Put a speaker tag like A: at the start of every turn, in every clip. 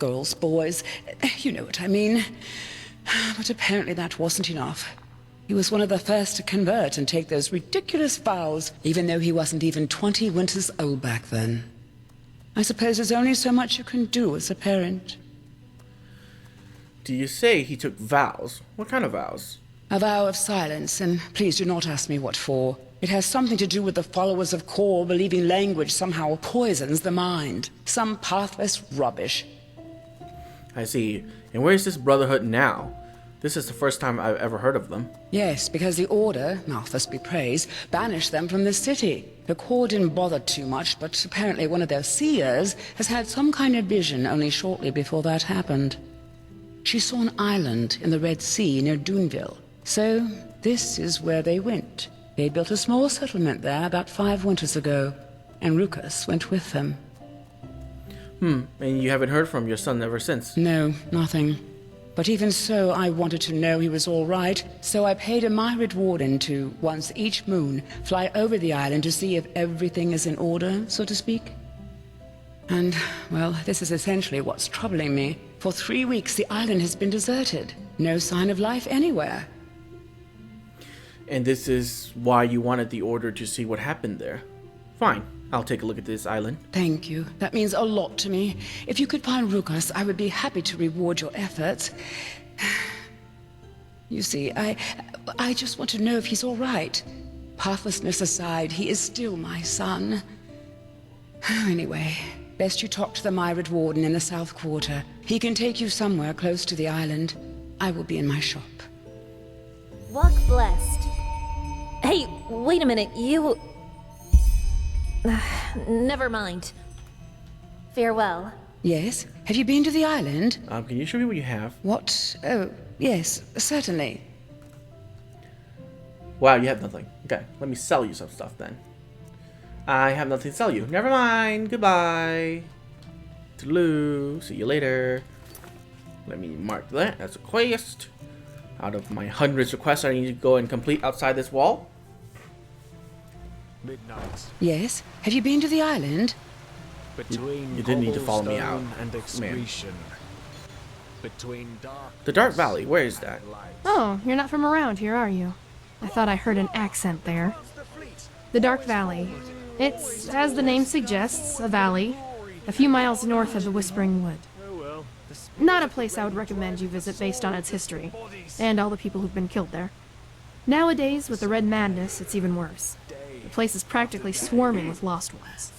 A: girls, boys, you know what I mean. But apparently that wasn't enough. He was one of the first to convert and take those ridiculous vows, even though he wasn't even 20 winters old back then. I suppose there's only so much you can do as a parent.
B: Do you say he took vows? What kind of vows?
A: A vow of silence, and please do not ask me what for. It has something to do with the followers of Kor believing language somehow poisons the mind. Some pathless rubbish.
B: I see. And where is this brotherhood now? This is the first time I've ever heard of them.
A: Yes, because the Order, Malthus be praised, banished them from the city. The Kor didn't bother too much, but apparently one of their seers has had some kind of vision only shortly before that happened. She saw an island in the Red Sea near Duneville. So, this is where they went. They built a small settlement there about 5 winters ago, and Rukas went with them.
B: And you haven't heard from your son ever since?
A: No, nothing. But even so, I wanted to know he was all right, so I paid a myriad warden to, once each moon, fly over the island to see if everything is in order, so to speak. And, well, this is essentially what's troubling me. For 3 weeks, the island has been deserted. No sign of life anywhere.
B: And this is why you wanted the Order to see what happened there. Fine, I'll take a look at this island.
A: Thank you. That means a lot to me. If you could find Rukas, I would be happy to reward your efforts. You see, I just want to know if he's all right. Pathlessness aside, he is still my son. Anyway, best you talk to the myriad warden in the South Quarter. He can take you somewhere close to the island. I will be in my shop.
C: Walk blessed. Hey, wait a minute, you... Never mind. Farewell.
A: Yes? Have you been to the island?
B: Can you show me what you have?
A: What? Oh, yes, certainly.
B: Wow, you have nothing. Okay, let me sell you some stuff then. I have nothing to sell you. Never mind. Goodbye. Toodaloo. See you later. Let me mark that as a quest. Out of my hundreds of quests I need to go and complete outside this wall.
D: Midnight.
A: Yes? Have you been to the island?
D: Between
B: you didn't need to follow me out,
D: and excretion. Between
B: the Dark Valley, where is that?
E: Oh, you're not from around here, are you? I thought I heard an accent there. The Dark Valley. It's, as the name suggests, a valley, a few miles north of the Whispering Wood. Not a place I would recommend you visit based on its history, and all the people who've been killed there. Nowadays, with the Red Madness, it's even worse. The place is practically swarming with lost ones.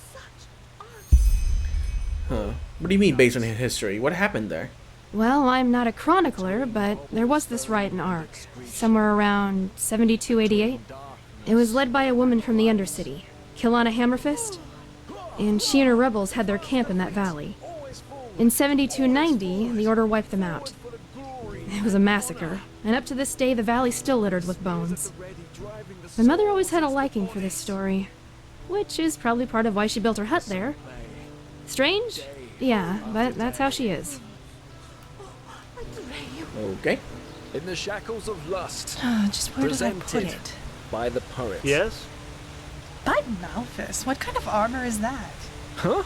B: Huh. What do you mean based on history? What happened there?
E: Well, I'm not a chronicler, but there was this riot in Ark, somewhere around 72-88. It was led by a woman from the Undercity, Kilana Hammerfist, and she and her rebels had their camp in that valley. In 72-90, the Order wiped them out. It was a massacre, and up to this day the valley's still littered with bones. My mother always had a liking for this story, which is probably part of why she built her hut there. Strange? Yeah, but that's how she is.
B: Okay.
D: In the shackles of lust.
F: Just where did I put
D: Presented
F: it?
D: by the poet.
G: Yes?
F: By Malthus. What kind of armor is that?
D: Huh?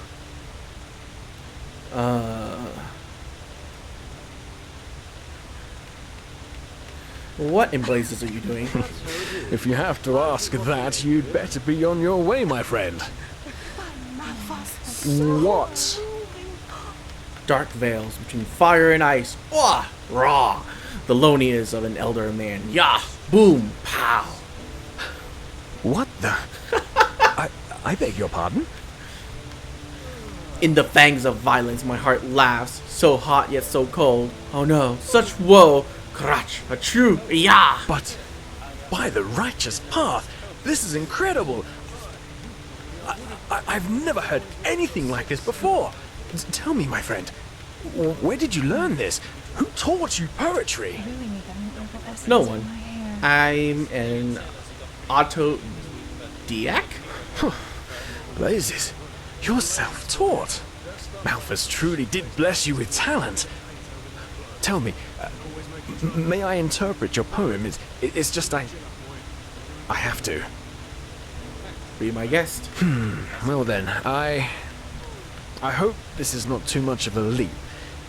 B: What in blazes are you doing?
D: If you have to ask that, you'd better be on your way, my friend. What?
B: Dark veils between fire and ice. Wah! Raw! The lonias of an elder man. Yah! Boom! Pow!
D: What the? I beg your pardon?
B: In the fangs of violence, my heart laughs, so hot yet so cold. Oh no, such woe! Crotch, a true, yah!
D: But by the righteous path, this is incredible. I've never heard anything like this before. Tell me, my friend, where did you learn this? Who taught you poetry?
B: No one. I'm an autodidact?
D: Blazes, you're self-taught. Malthus truly did bless you with talent. Tell me, may I interpret your poem? It's just I have to.
B: Be my guest.
D: Well then, I hope this is not too much of a leap,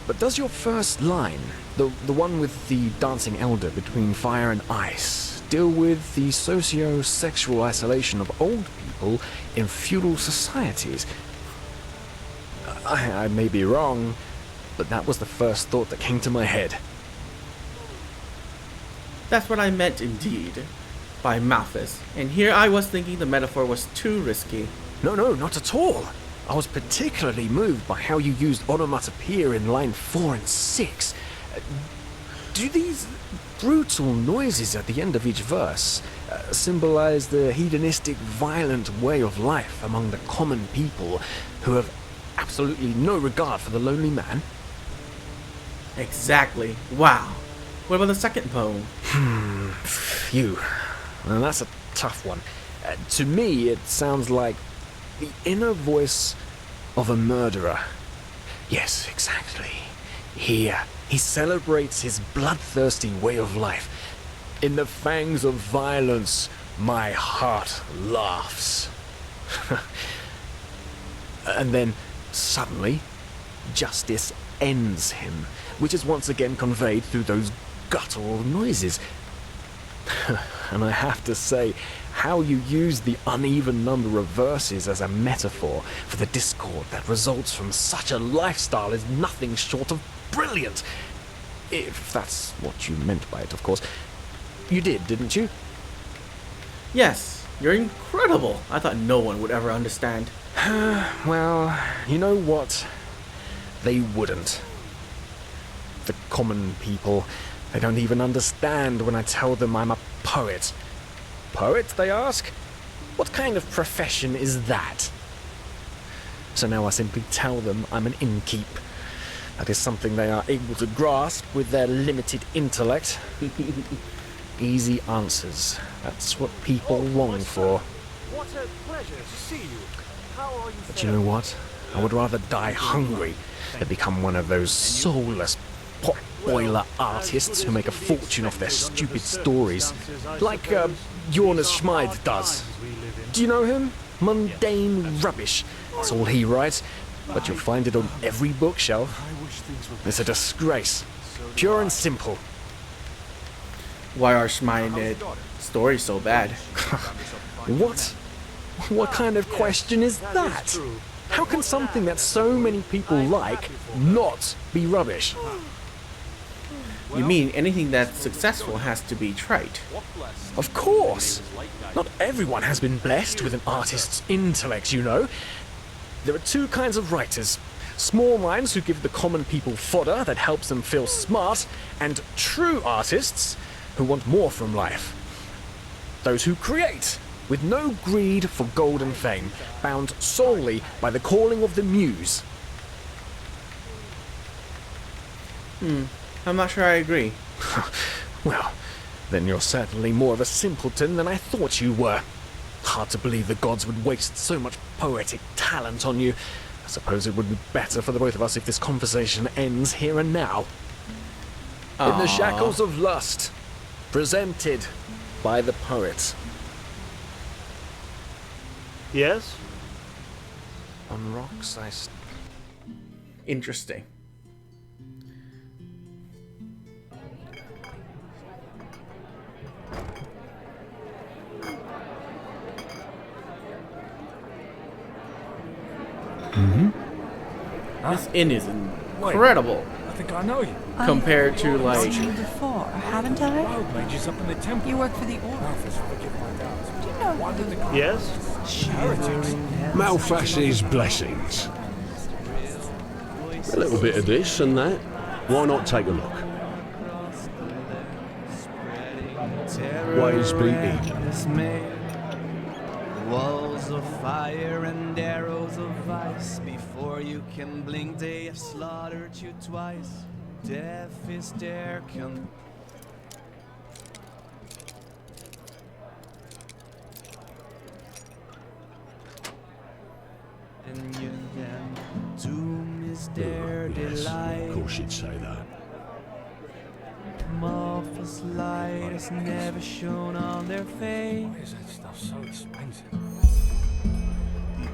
D: But does your first line, the one with the dancing elder between fire and ice, deal with the socio-sexual isolation of old people in feudal societies? I may be wrong, but that was the first thought that came to my head.
B: That's what I meant indeed by Malthus, and here I was thinking the metaphor was too risky.
D: No, not at all. I was particularly moved by how you used onomatopoeia in line 4 and 6. Do these brutal noises at the end of each verse symbolize the hedonistic, violent way of life among the common people who have absolutely no regard for the lonely man?
B: Exactly. Wow. What about the second poem?
D: Phew. Well, that's a tough one. To me, it sounds like the inner voice of a murderer. Yes, exactly. He celebrates his bloodthirsty way of life. In the fangs of violence, my heart laughs. And then, suddenly, justice ends him, which is once again conveyed through those guttural noises. And I have to say, how you use the uneven number of verses as a metaphor for the discord that results from such a lifestyle is nothing short of brilliant. If that's what you meant by it, of course. You did, didn't you?
B: Yes, you're incredible. I thought no one would ever understand.
D: Well, you know what? They wouldn't. The common people, they don't even understand when I tell them I'm a poet. Poet, they ask? What kind of profession is that? So now I simply tell them I'm an innkeep. That is something they are able to grasp with their limited intellect. Easy answers. That's what people long for.
G: What a pleasure to see you. How are you?
D: But you know what? I would rather die hungry than become one of those soulless pot-boiler artists who make a fortune off their stupid stories. Like Jonas Schmid does. Do you know him? Mundane rubbish. That's all he writes. But you'll find it on every bookshelf. It's a disgrace. Pure and simple.
B: Why are Schmid stories so bad?
D: What? What kind of question is that? How can something that so many people like not be rubbish?
B: You mean anything that's successful has to be trite?
D: Of course! Not everyone has been blessed with an artist's intellect, you know. There are two kinds of writers. Small minds who give the common people fodder that helps them feel smart, and true artists who want more from life. Those who create, with no greed for gold and fame, bound solely by the calling of the muse.
B: I'm not sure I agree.
D: Well, then you're certainly more of a simpleton than I thought you were. Hard to believe the gods would waste so much poetic talent on you. I suppose it would be better for the both of us if this conversation ends here and now. In the shackles of lust, presented by the poet.
G: Yes?
D: On rocks I
B: Interesting. This inn is incredible
H: I think I know you.
B: compared to
F: I've
B: like.
F: seen you before, haven't I?
H: Road mages up in the temple.
F: You work for the Order.
H: Malthus, forgive my doubts.
F: Do you know
H: Why did the guy
G: Yes?
H: heretics?
I: Malthus's blessings. A little bit of this and that. Why not take a look? Ways be eaten.
J: Walls of fire and arrows of ice. Before you can blink, they have slaughtered you twice. Death is their and you then doom is their
I: Yes,
J: delight.
I: of course you'd say that.
J: Malthus light has never shone on their face.
H: Why is that stuff so expensive?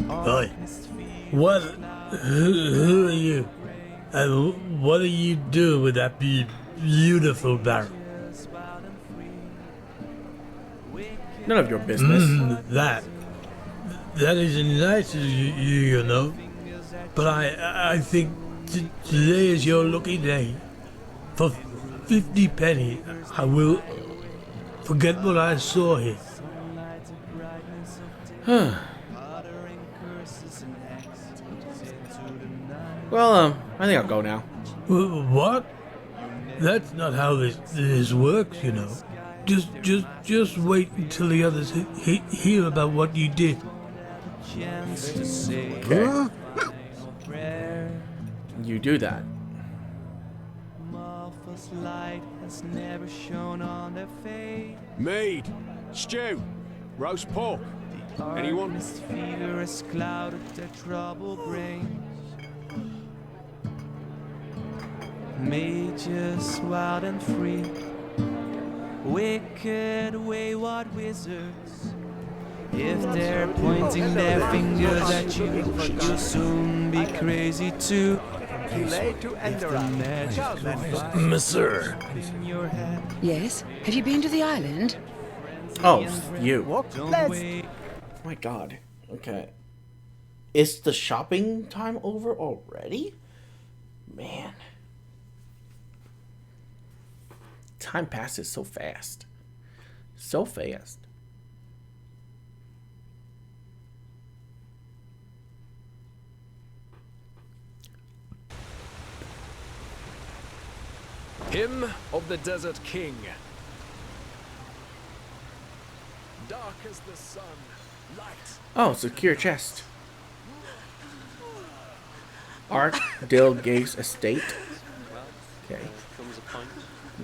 J: Darkness feels
K: What? Who are you? And what do you do with that beautiful barrel?
B: None of your business.
K: That isn't nice of you, you know. But I think today is your lucky day. For 50 penny, I will forget what I saw here.
B: Well, I think I'll go now.
K: What? That's not how this works, you know. Just wait until the others hear about what you did.
B: Okay. You do that.
I: Mead, stew, roast pork. Anyone?
J: Mages wild and free, wicked wayward wizards. If they're pointing their fingers at you, you'll soon be crazy too.
K: Monsieur.
A: Yes? Have you been to the island?
B: Oh, you. My God. Okay. Is the shopping time over already? Man. Time passes so fast. So fast.
D: Hymn of the Desert King. Dark as the sun, light.
B: Oh, secure chest. Art Dill Gates Estate. Okay.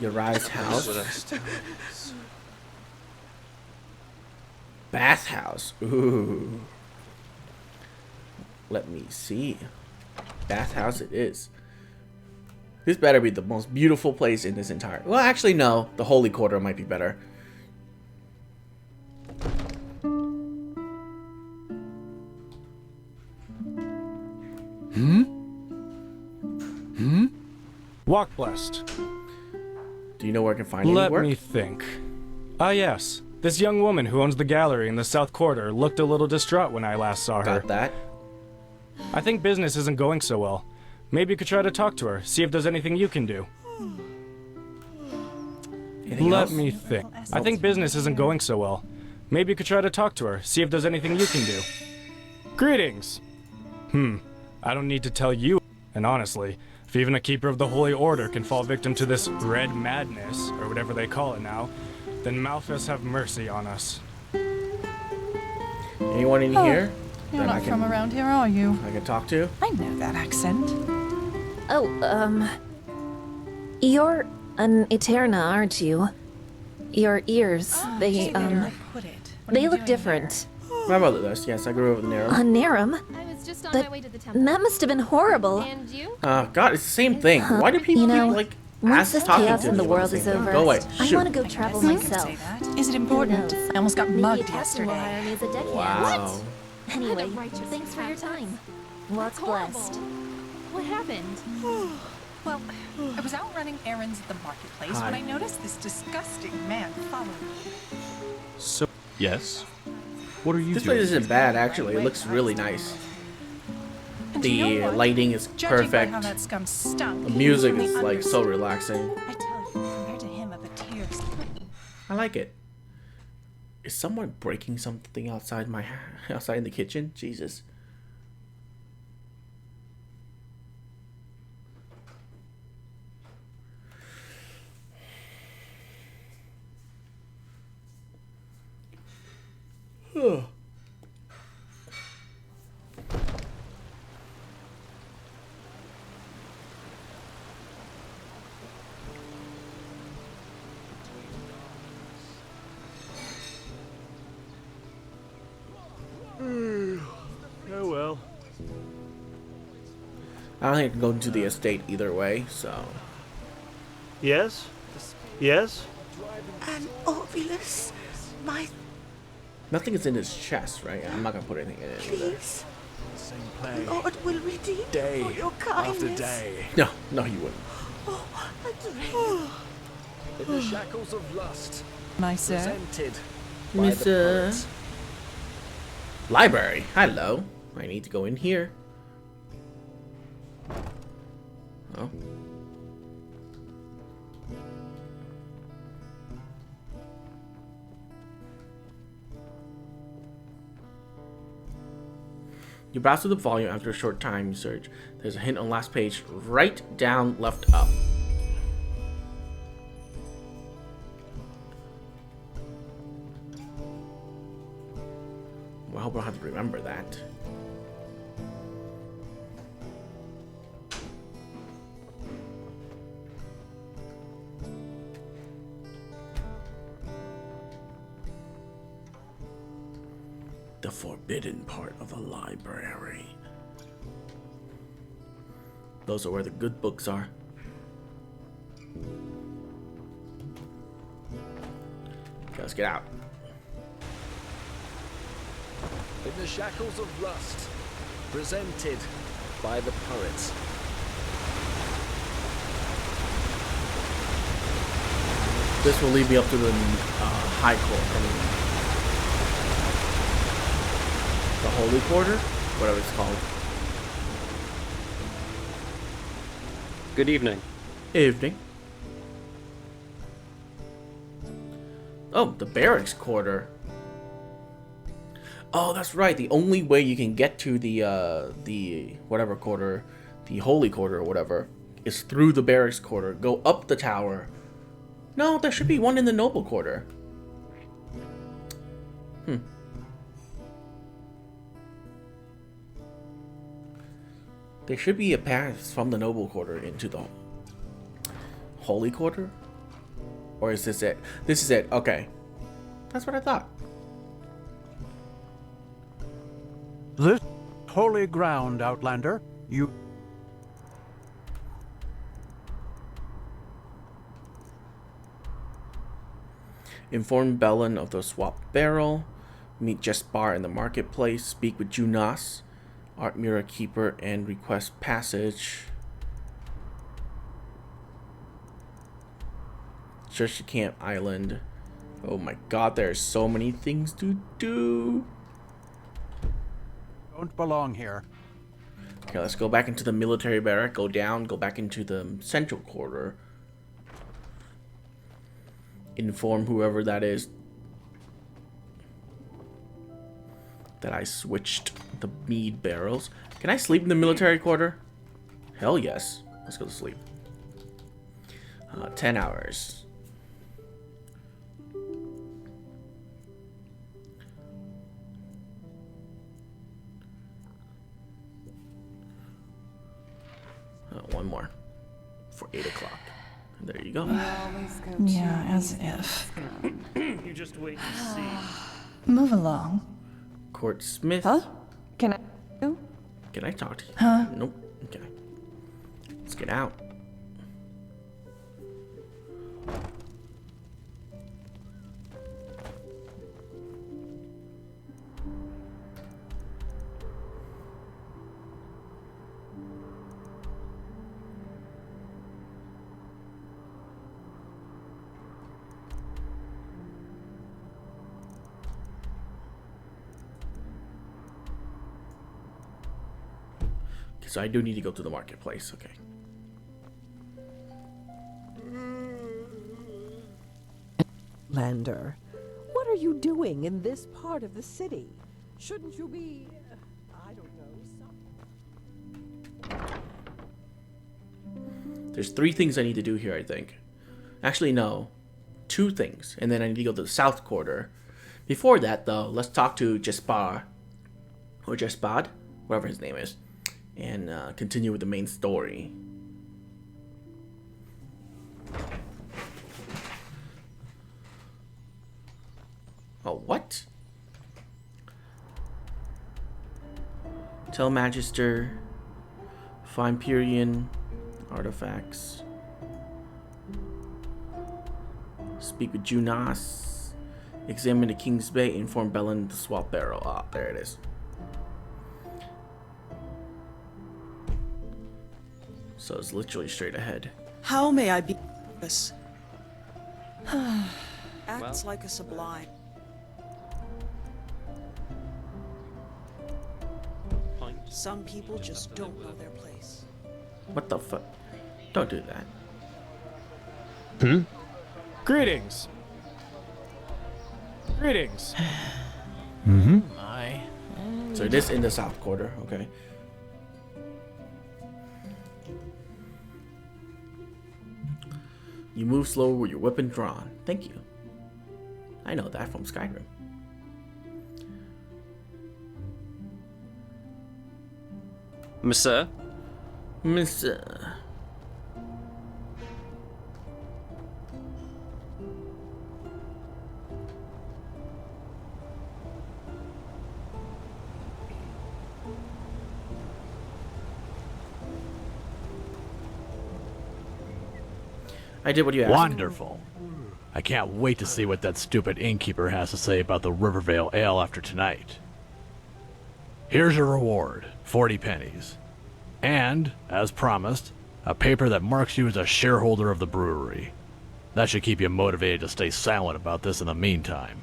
B: Uriah's house. Bathhouse. Ooh. Let me see. Bathhouse it is. This better be the most beautiful place in this entire... Well, actually, no. The Holy Quarter might be better.
H: Walk blessed.
B: Do you know where I can find any work?
H: Let me think. Ah, yes. This young woman who owns the gallery in the South Quarter looked a little distraught when I last saw her.
B: Got that.
H: I think business isn't going so well. Maybe you could try to talk to her, see if there's anything you can do.
B: Anything
H: Let
B: else?
H: me think. I think business isn't going so well. Maybe you could try to talk to her, see if there's anything you can do. Greetings! I don't need to tell you. And honestly, if even a keeper of the Holy Order can fall victim to this red madness, or whatever they call it now, then Malphus have mercy on us.
B: Anyone in here?
F: You're
B: that
F: not from around here, are you?
B: I can talk to?
F: I know that accent.
C: Oh, you're an Eterna, aren't you? Your ears, they look different.
B: My mother does. Yes, I grew up with Nero.
C: On Narum?
E: I was just on my way to the temple.
C: That must have been horrible.
E: And you?
B: God, it's the same thing. Why do people
C: You know,
B: keep, like,
C: once this
B: talking
C: chaos
B: to
C: in the
B: me
C: world
B: about
C: is
B: the same
C: over,
B: thing? Go away.
C: I
B: Shoot.
C: want to go travel
F: I could
C: myself.
F: say that. Is it important?
C: Who knows?
F: I almost got
C: Maybe a
F: mugged
C: captain will
F: yesterday.
C: hire me as a deckhand.
B: Wow.
C: Anyway,
E: righteous
C: thanks for your time.
E: That's
C: Walk
E: horrible.
C: blessed.
E: What happened?
F: Well, I was out running errands at the marketplace when I noticed this disgusting man following me.
H: So, yes? What are you
B: This
H: doing?
B: place isn't bad, actually. It looks really nice.
F: And you know
B: The
F: what?
B: lighting is
F: Judging
B: perfect.
F: by how that scum stunk,
B: The
F: he
B: music
F: was
B: is,
F: from the
B: like, so
F: undersea.
B: relaxing.
F: I tell you, compared to him, the tears.
B: I like it. Is someone breaking something outside outside in the kitchen? Jesus.
H: Oh well.
B: I don't think I can go into the estate either way, so...
H: Yes? Yes?
F: And Ovilus, my
B: Nothing is in his chest, right? I'm not gonna put anything in it either.
F: please,
D: Same play.
L: Lord will redeem
D: Day
L: for your
D: after
L: kindness.
D: day.
B: No, no, you wouldn't.
L: Oh, a dream.
D: In the shackles of lust.
F: My sir.
D: Presented by
B: Miss,
D: the poets.
B: Library. Hello. I need to go in here. Oh. You browse through the volume after a short time you search. There's a hint on last page. Right, down, left, up. Well, I hope I don't have to remember that. The forbidden part of the library. Those are where the good books are. Okay, let's get out.
D: In the shackles of lust. Presented by the poets.
B: This will lead me up to the high court. The Holy Quarter? Whatever it's called.
M: Good evening.
B: Evening. Oh, the barracks quarter. Oh, that's right. The only way you can get to the whatever quarter, the Holy Quarter or whatever, is through the barracks quarter. Go up the tower. No, there should be one in the Noble Quarter. There should be a path from the Noble Quarter into the Holy Quarter? Or is this it? This is it. Okay. That's what I thought.
N: This holy ground, Outlander. You...
B: Inform Bellin of the swapped barrel. Meet Jespar in the marketplace. Speak with Junas, Artmira Keeper, and request passage. Church Camp Island. Oh my god, there's so many things to do.
N: Don't belong here.
B: Okay, let's go back into the military barrack. Go down, go back into the central quarter. Inform whoever that is that I switched the mead barrels. Can I sleep in the military quarter? Hell yes. Let's go to sleep. 10 hours. One more for 8 o'clock. There you go.
F: Yeah, as if.
M: You just wait and see.
F: Move along.
B: Court Smith.
F: Huh? Can I?
B: Can I talk to you?
F: Huh?
B: Nope. Okay. Let's get out. So I do need to go to the marketplace, okay.
L: Lander, what are you doing in this part of the city? Shouldn't you be, I don't know,
B: There's 3 things I need to do here, I think. Actually, no. 2 things. And then I need to go to the South Quarter. Before that, though, let's talk to Jespar. Or Jespad? Whatever his name is. And continue with the main story. Oh, what? Tell Magister. Find Pyrian artifacts. Speak with Junas. Examine the King's Bay. Inform Bellin the swap barrel. Ah, there it is. So it's literally straight ahead.
O: How may I be this? Acts like a sublime. Some people just don't know their place.
B: What the fuck? Don't do that.
H: Greetings. Greetings.
B: My. So it is in the south quarter, okay. You move slower with your weapon drawn. Thank you. I know that from Skyrim.
M: Monsieur?
B: Monsieur. I did what you asked.
N: Wonderful. I can't wait to see what that stupid innkeeper has to say about the Rivervale Ale after tonight. Here's your reward, 40 pennies. And, as promised, a paper that marks you as a shareholder of the brewery. That should keep you motivated to stay silent about this in the meantime.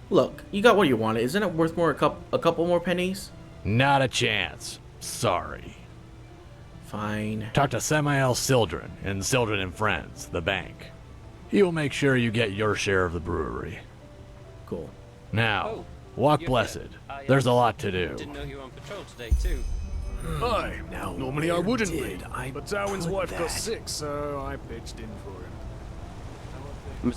B: Look, you got what you wanted. Isn't it worth more a couple more pennies?
N: Not a chance. Sorry.
B: Fine.
N: Talk to Samael Sildren and Sildren and Friends, the bank. He will make sure you get your share of the brewery.
B: Cool.
N: Now, walk blessed. There's a lot to do.
M: Didn't know you were on patrol today, too.
H: Aye. Normally I wouldn't be, but Darwin's wife got sick, so I pitched in for him.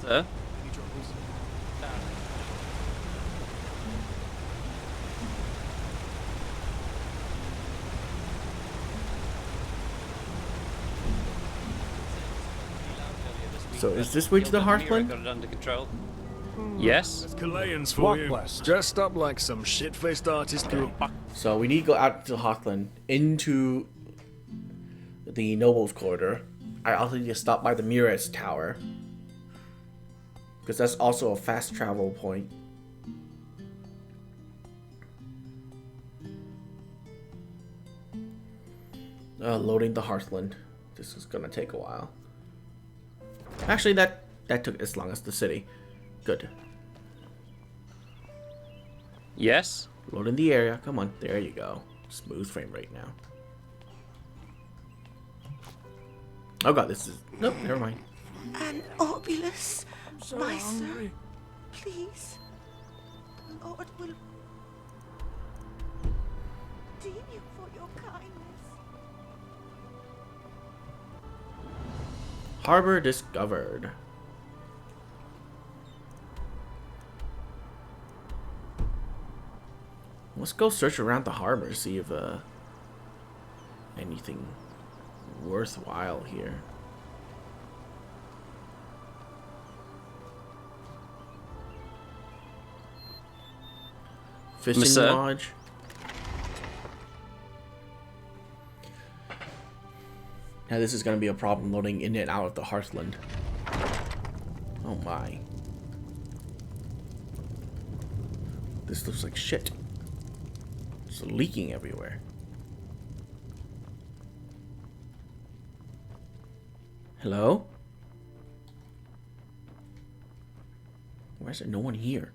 M: Sir?
B: So is this way to the Hearthland?
M: Got it under control. Yes?
H: That's Calayans for you. Dressed up like some shit-faced artist.
B: So we need to go out to the Hearthland, into the Nobles Corridor. I also need to stop by the Mures Tower, because that's also a fast travel point. Loading the Hearthland. This is gonna take a while. Actually, that took as long as the city. Good.
M: Yes?
B: Loading the area. Come on, there you go. Smooth frame rate now. Oh god, this is... Nope, never mind.
O: An Obolus, my sir, please. The Lord will redeem you for your kindness.
B: Harbor discovered. Let's go search around the harbor, see if anything worthwhile here. Fishing
M: Monsieur?
B: lodge. Now this is going to be a problem loading in and out of the Hearthland. Oh my. This looks like shit. It's leaking everywhere. Hello? Why is there no one here?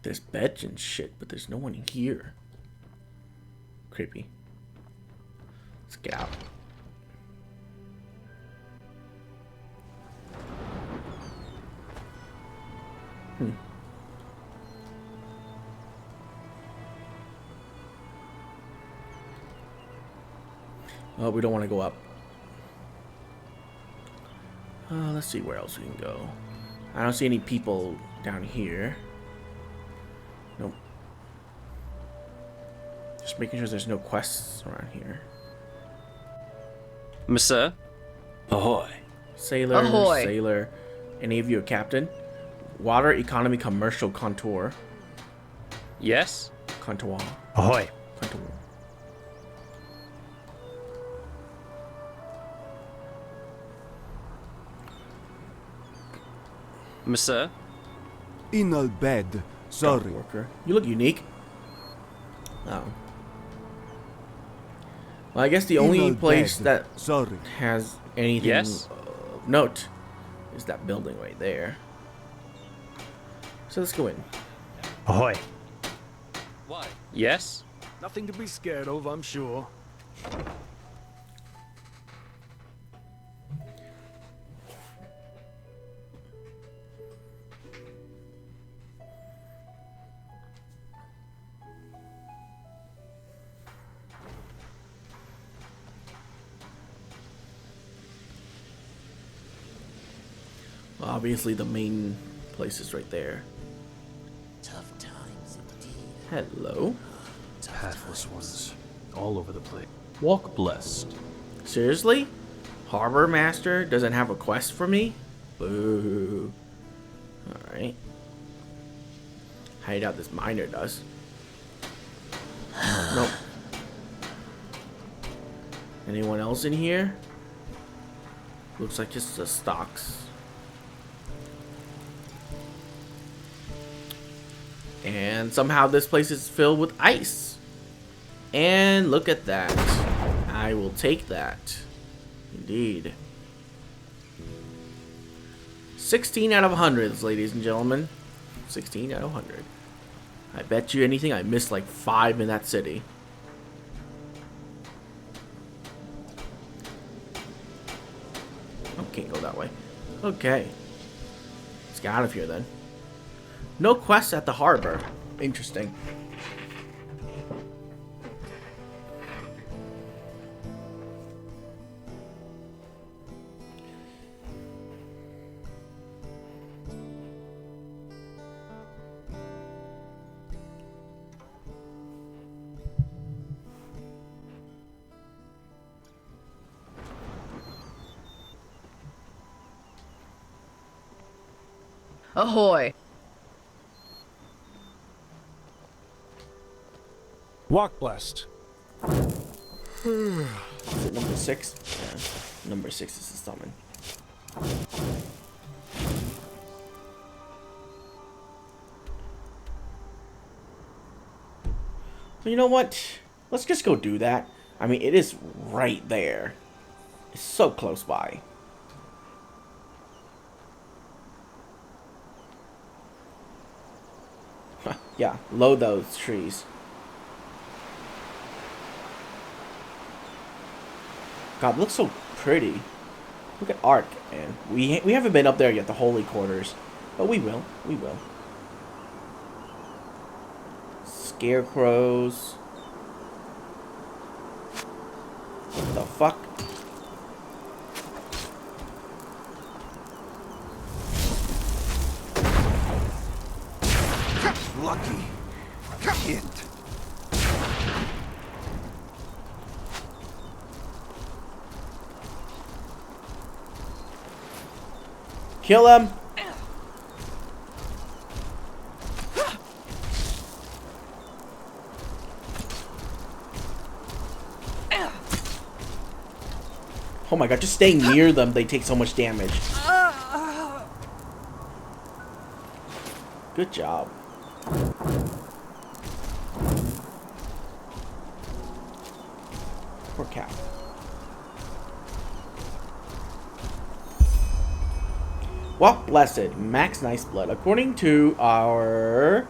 B: There's beds and shit, but there's no one here. Creepy. Let's get out. Oh, we don't want to go up. Let's see where else we can go. I don't see any people down here. Nope. Just making sure there's no quests around here.
M: Monsieur? Ahoy.
B: Sailor,
A: Ahoy.
B: sailor. Any of you a captain? Water economy commercial contour.
M: Yes?
B: Contour.
H: Ahoy.
B: Contour.
M: Monsieur?
I: In a bed. Sorry.
B: Worker. You look unique. Oh. Well, I guess the only place that has anything
M: Yes?
B: of note is that building right there. So let's go in.
H: Ahoy.
M: Why? Yes?
H: Nothing to be scared of, I'm sure.
B: Well, obviously, the main place is right there.
J: Tough times indeed.
B: Hello.
P: Pathless ones, all over the place. Walk blessed.
B: Seriously? Harbor Master doesn't have a quest for me? Boo. Alright. I doubt this miner does. Nope. Anyone else in here? Looks like just the stocks. And somehow this place is filled with ice. And look at that. I will take that. Indeed. 16 out of 100, ladies and gentlemen. 16 out of 100. I bet you anything I missed like 5 in that city. Oh, can't go that way. Okay. Let's get out of here then. No quests at the harbor. Interesting.
A: Ahoy.
H: Walk blessed.
B: Is it number 6? Yeah. Number 6 is the summon. But you know what? Let's just go do that. I mean, it is right there. It's so close by. Yeah, load those trees. God, it looks so pretty. Look at Ark, man. We haven't been up there yet, the Holy Quarters. But we will. We will. Scarecrows. What the fuck?
I: Lucky. Hit.
B: Kill him! Oh my god, just staying near them, they take so much damage. Good job. Poor cow. Well, blessed. Max nice blood. According to our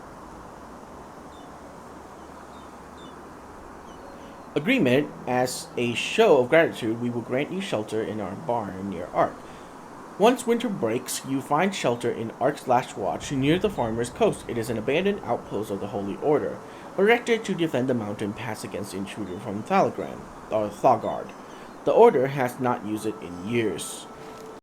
B: agreement, as a show of gratitude, we will grant you shelter in our barn near Ark. Once winter breaks, you find shelter in Ark/Watch near the Farmer's Coast. It is an abandoned outpost of the Holy Order, erected to defend the mountain pass against intruder from Thagard. The Order has not used it in years.